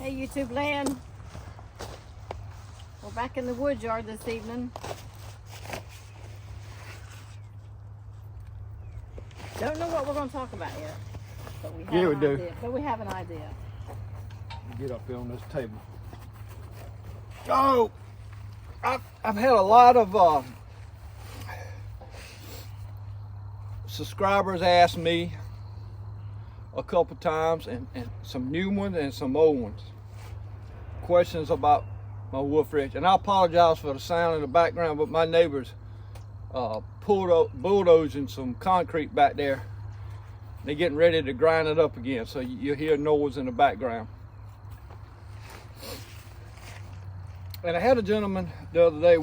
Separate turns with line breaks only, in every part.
Hey YouTube land, we're back in the wood yard this evening. Don't know what we're going to talk about yet, but we have
Yeah, we
an
do.
idea. But we have an idea.
Get up here on this table. Oh, I've had a lot of subscribers ask me a couple times, and some new ones and some old ones, questions about my Wolfe Ridge. And I apologize for the sound in the background, but my neighbors bulldozing some concrete back there. They're getting ready to grind it up again, so you'll hear noise in the background. And I had a gentleman the other day,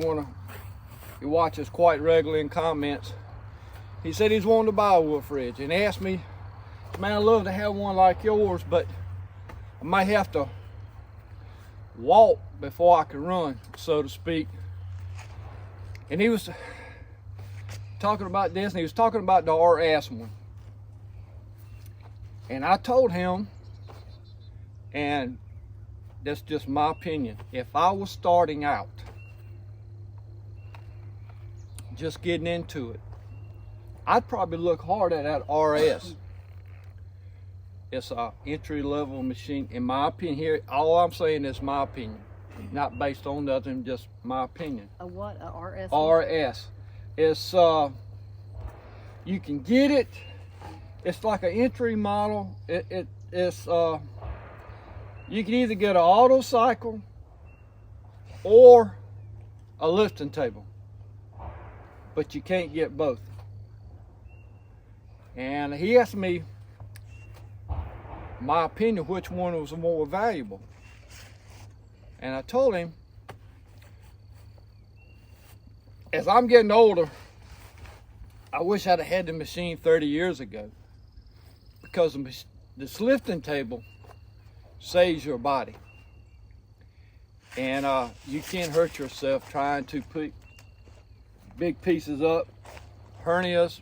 he watches quite regularly in comments. He said he's wanting to buy a Wolfe Ridge, and he asked me, man, I'd love to have one like yours, but I might have to walk before I can run, so to speak. And he was talking about this, and he was talking about the RS one. And I told him, and that's just my opinion, if I was starting out, just getting into it, I'd probably look hard at that RS. It's an entry-level machine, in my opinion. Here, all I'm saying is my opinion, not based on nothing, just my opinion.
A what? A RS?
RS. It's you can get it. It's like an entry model. It's you can either get an auto cycle or a lifting table, but you can't get both. And he asked me, my opinion, which one was more valuable. And I told him, as I'm getting older, I wish I'd have had the machine 30 years ago, because this lifting table saves your body. And you can't hurt yourself trying to put big pieces up, hernias,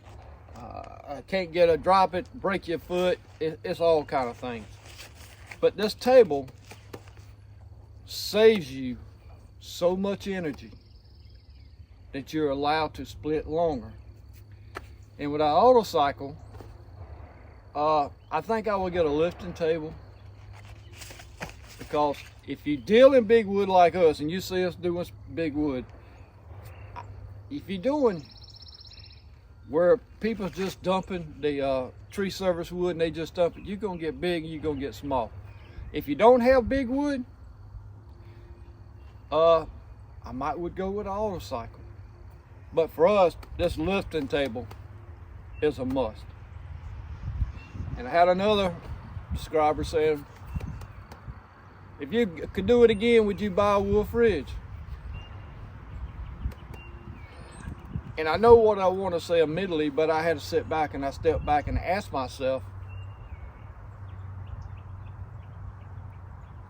can't get a drop it, break your foot, it's all kind of things. But this table saves you so much energy that you're allowed to split longer. And with our auto cycle, I think I will get a lifting table, because if you deal in big wood like us, and you see us doing big wood, if you're doing where people's just dumping the tree service wood and they just dump it, you're gonna get big and you're gonna get small. If you don't have big wood, I would go with an auto cycle. But for us, this lifting table is a must. And I had another subscriber saying, if you could do it again, would you buy a Wolfe Ridge? And I know what I want to say immediately, but I had to sit back, and I stepped back and ask myself,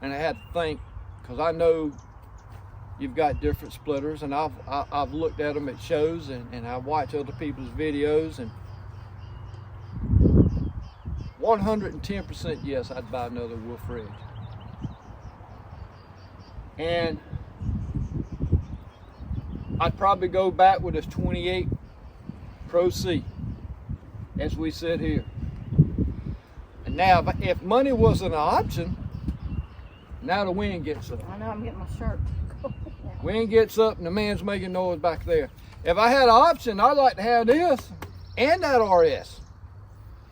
and I had to think, because I know you've got different splitters, and I've looked at them at shows, and I watch other people's videos, and 110% yes, I'd buy another Wolfe Ridge. And I'd probably go back with this 28 Pro C, as we sit here. And now, if money wasn't an option, now the wind gets up.
I know, I'm getting my shirt.
Wind gets up and the man's making noise back there. If I had an option, I'd like to have this and that RS.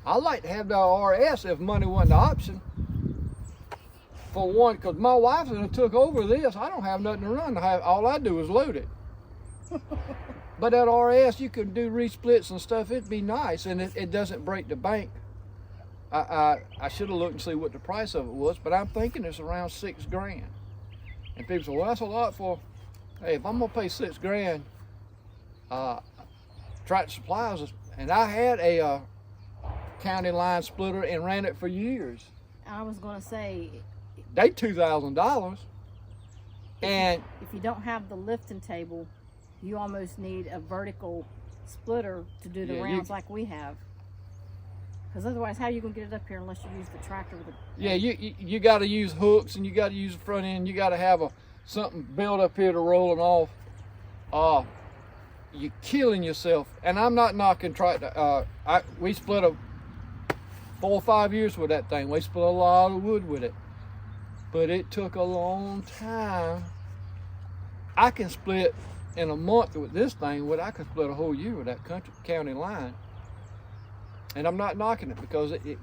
I'd like to have that RS if money wasn't an option. For one, because my wife took over this, I don't have nothing to run. All I do is load it. But that RS, you could do resplits and stuff. It'd be nice, and it doesn't break the bank. I should have looked and see what the price of it was, but I'm thinking it's around $6 grand. And people say, well, that's a lot for. Hey, if I'm gonna pay $6 grand, Tractor Supplies, and I had a county line splitter and ran it for years.
I was going to say,
They $2,000, and
if you don't have the lifting table, you almost need a vertical splitter to do the rounds like we have. Because otherwise, how are you going to get it up here unless you use the tractor with the...
Yeah, you got to use hooks, and you got to use the front end. You got to have something built up here to roll it off. You're killing yourself. And I'm not knocking tractor. We split 4 or 5 years with that thing. We split a lot of wood with it. But it took a long time. I can split in a month with this thing what I could split a whole year with that county line. And I'm not knocking it because it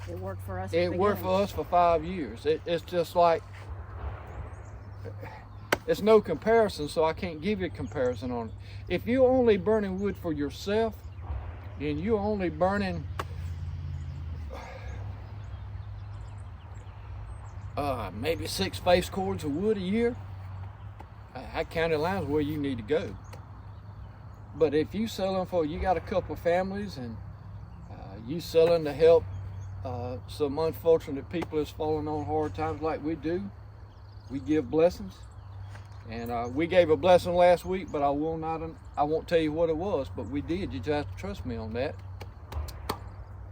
worked for us.
It worked for us for 5 years. It's just like, it's no comparison, so I can't give you a comparison on it. If you're only burning wood for yourself, and you're only burning maybe 6 face cords of wood a year, that county line's where you need to go. But if you selling for, you got a couple of families and you selling to help some unfortunate people that's falling on hard times like we do, we give blessings. And we gave a blessing last week, but I won't tell you what it was, but we did. You just have to trust me on that,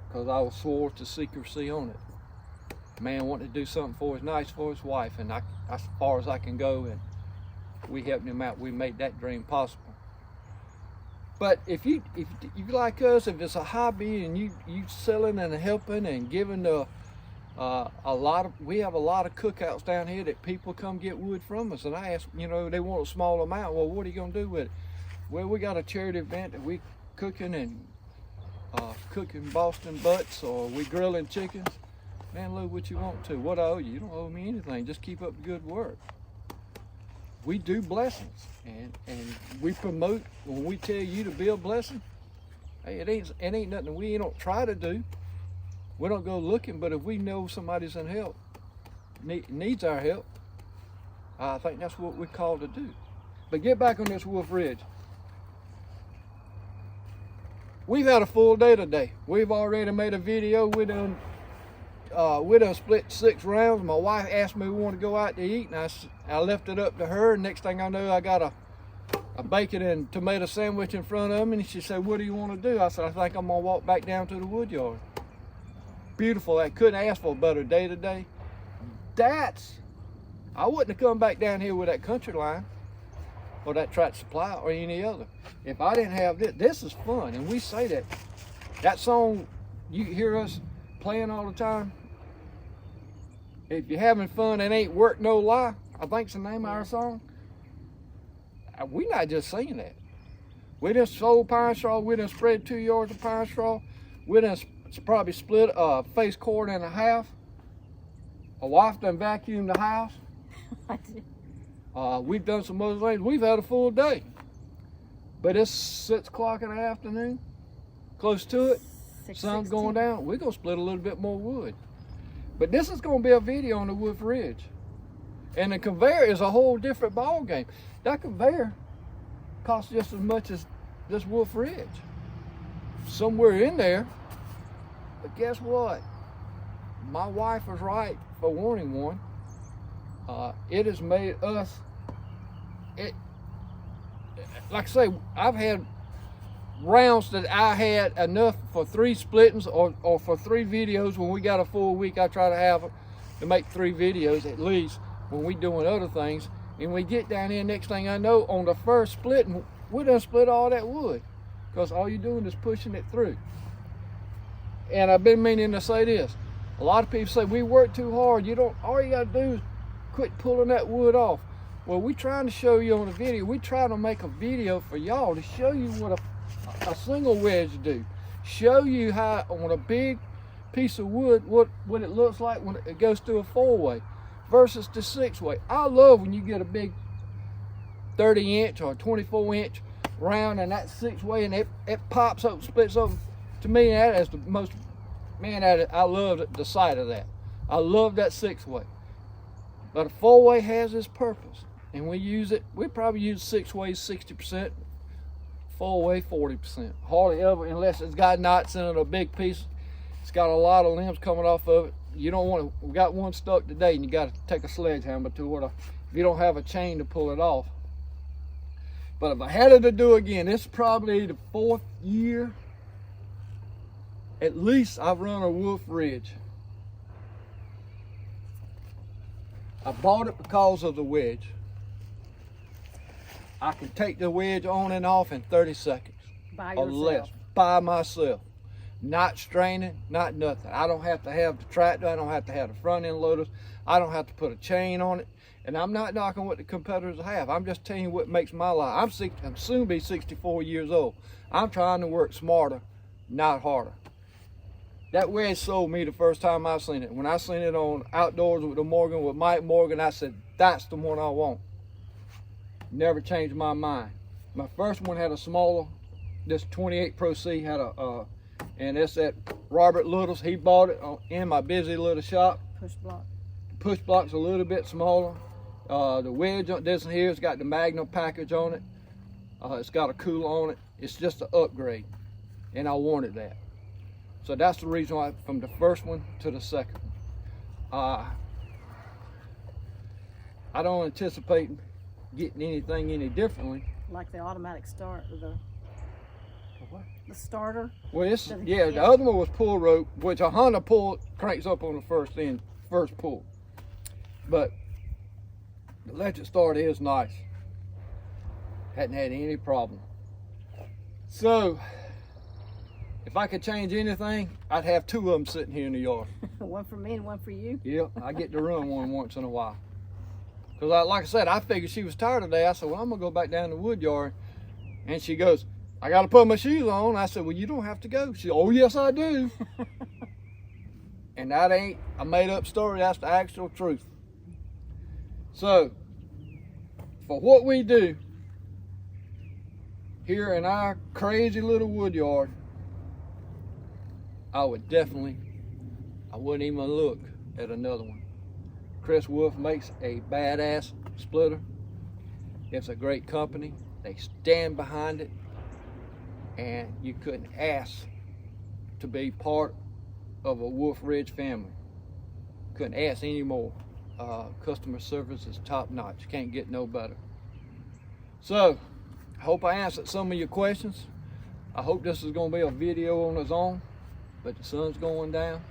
because I was swore to secrecy on it. Man wanted to do something for his nice for his wife, and as far as I can go, and we helped him out. We made that dream possible. But if you like us, if it's a hobby and you selling and helping and giving we have a lot of cookouts down here that people come get wood from us, and I ask, they want a small amount. Well, what are you gonna do with it? Well, we got a charity event that we cooking Boston butts, or we grilling chickens. Man, look what you want to. What I owe you? You don't owe me anything. Just keep up the good work. We do blessings, and we promote. When we tell you to be a blessing, hey, it ain't nothing we don't try to do. We don't go looking, but if we know somebody's in help, needs our help, I think that's what we're called to do. But get back on this Wolfe Ridge. We've had a full day today. We've already made a video. We done split 6 rounds. My wife asked me if we want to go out to eat, and I left it up to her. And next thing I know, I got a bacon and tomato sandwich in front of me, and she said, "What do you want to do?" I said, "I think I'm gonna walk back down to the wood yard." Beautiful. I couldn't ask for a better day today. I wouldn't have come back down here with that country line or that Tractor Supply or any other if I didn't have this. This is fun, and we say that song you hear us playing all the time. If you're having fun, it ain't work no lie. I think's the name of our song. We're not just singing that. We done sold pine straw. We done spread 2 yards of pine straw. We done probably split a face cord in half. A wife done vacuumed the house.
I did.
We've done some other things. We've had a full day. But it's 6 o'clock in the afternoon, close to it. Sun's going down. We're going to split a little bit more wood. But this is going to be a video on the Wolfe Ridge. And the conveyor is a whole different ball game. That conveyor costs just as much as this Wolfe Ridge. Somewhere in there. But guess what? My wife was right for wanting one. It has made us, like I say, I've had rounds that I had enough for 3 splittings or for 3 videos. When we got a full week, I try to make 3 videos at least when we doing other things. And we get down here, next thing I know, on the first splitting, we done split all that wood, because all you're doing is pushing it through. And I've been meaning to say this. A lot of people say we work too hard. All you gotta do is quit pulling that wood off. Well, we're trying to show you on the video. We try to make a video for y'all to show you what a single wedge do. Show you how on a big piece of wood what it looks like when it goes through a 4-way versus the 6-way. I love when you get a big 30-inch or 24-inch round and that 6-way and it pops open, splits open. To me, that is the most, man, I love the sight of that. I love that 6-way. But a 4-way has its purpose, and we use it. We probably use 6-way 60%, 4-way 40%. Hardly ever, unless it's got knots in it, a big piece. It's got a lot of limbs coming off of it. You don't want to. We got one stuck today, and you got to take a sledgehammer to it. If you don't have a chain to pull it off. But if I had it to do again, this is probably the 4th year. at least I've run a Wolfe Ridge. I bought it because of the wedge. I can take the wedge on and off in 30 seconds.
By
or
yourself.
less, by myself. Not straining, not nothing. I don't have to have the tractor. I don't have to have the front end loaders. I don't have to put a chain on it. And I'm not knocking what the competitors have. I'm just telling you what makes my life. I'm soon to be 64 years old. I'm trying to work smarter, not harder. That wedge sold me the first time I seen it. When I seen it on Outdoors with the Morgan, with Mike Morgan, I said, that's the one I want. Never changed my mind. My first one had a smaller, this 28 Pro C had and it's at Robert Little's. He bought it in my busy little shop.
Push block.
Push block's a little bit smaller. The wedge on this here has got the Magnum package on it. It's got a cooler on it. It's just an upgrade, and I wanted that. So that's the reason why, from the first one to the second one. I don't anticipate getting anything any differently.
Like the automatic start, or the starter.
Well, the other one was pull rope, which a Honda pull cranks up on the first pull. But the electric start is nice. Hadn't had any problem. So, if I could change anything, I'd have two of them sitting here in the yard.
One for me and one for you.
Yeah, I get to run one once in a while. Because like I said, I figured she was tired today. I said, well, I'm going to go back down to the wood yard. And she goes, I got to put my shoes on. I said, well, you don't have to go. She said, oh, yes, I do. And that ain't a made-up story. That's the actual truth. So, for what we do here in our crazy little wood yard, I wouldn't even look at another one. Chris Wolfe makes a badass splitter. It's a great company. They stand behind it, and you couldn't ask to be part of a Wolfe Ridge family. Couldn't ask any more. Customer service is top notch. Can't get no better. So, I hope I answered some of your questions. I hope this is going to be a video on its own, but the sun's going down.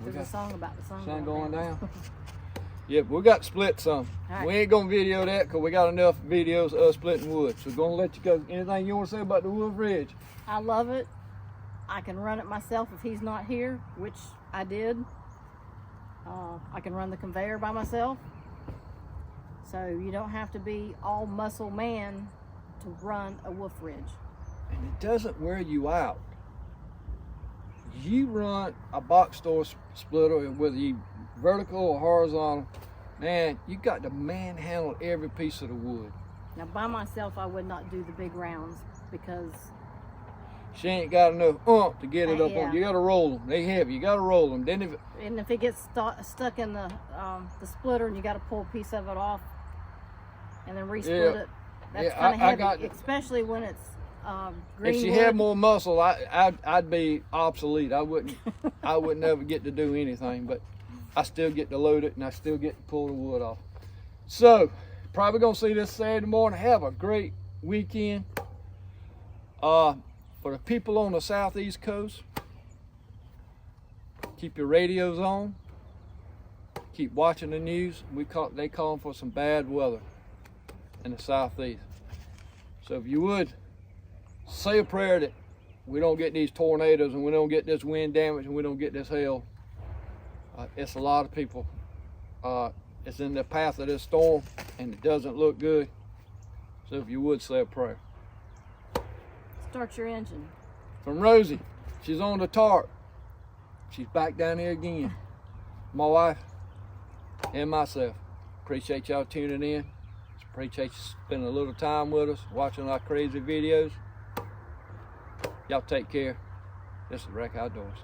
There's a song about the
sun going down. Yeah, but we got to split some. Right. We ain't going to video that because we got enough videos of us splitting wood. So we're going to let you go. Anything you want to say about the Wolfe Ridge?
I love it. I can run it myself if he's not here, which I did. I can run the conveyor by myself. So you don't have to be all muscle man to run a Wolfe Ridge.
And it doesn't wear you out. You run a box store splitter, whether you vertical or horizontal, man, you got to manhandle every piece of the wood.
Now by myself, I would not do the big rounds because
she ain't got enough to get it up
yeah.
on. You got to roll them. They heavy. You got to roll them. Then
if it gets stuck in the splitter and you got to pull a piece of it off and then resplit it, that's kind of heavy, especially when it's green.
If she
wood.
had more muscle, I'd be obsolete. I wouldn't ever get to do anything. But I still get to load it and I still get to pull the wood off. So probably gonna see this Saturday morning. Have a great weekend. For the people on the southeast coast, keep your radios on. Keep watching the news. They calling for some bad weather in the southeast. So if you would, say a prayer that we don't get these tornadoes and we don't get this wind damage and we don't get this hail. It's a lot of people. It's in the path of this storm and it doesn't look good. So if you would, say a prayer.
Start your engine.
From Rosie, she's on the tarp. She's back down here again. My wife and myself. Appreciate y'all tuning in. Appreciate you spending a little time with us, watching our crazy videos. Y'all take care. This is Wreck Outdoors.